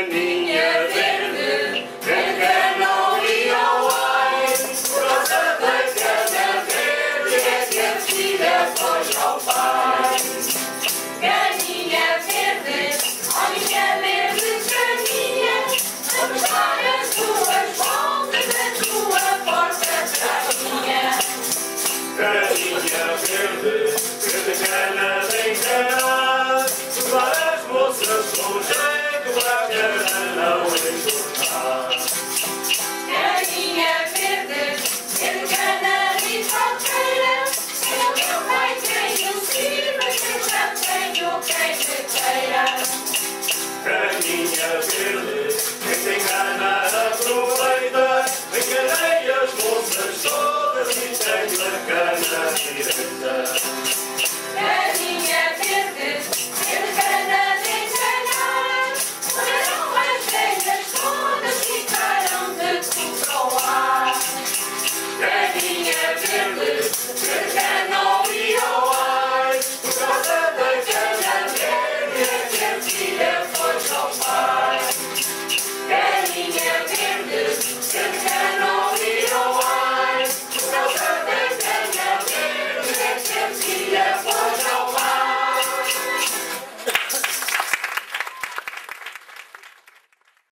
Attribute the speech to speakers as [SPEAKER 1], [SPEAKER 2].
[SPEAKER 1] caninha verde, branca não e ao ar. Rosa da cana verde é que a filha foge ao pai.
[SPEAKER 2] Caninha verde, ó minha verde caninha, vamos dar as duas voltas da tua porta para a minha.
[SPEAKER 1] Caninha verde, verde cana vem canar, levar as moças com jeito para a cana não entornar.
[SPEAKER 2] Caninha verde, verde cana e falteira, o meu pai tem o sirva, eu já tenho quem me queira.
[SPEAKER 1] Caninha verde, quem tem cana aproveita, enganei as moças todas e tenho a cana direita.
[SPEAKER 2] Caninha verde, verde cana de enganar, foram as velhas todas ficaram de coroar.
[SPEAKER 1] Caninha verde, verde cana e ao ar, por causa da cana verde é que a filha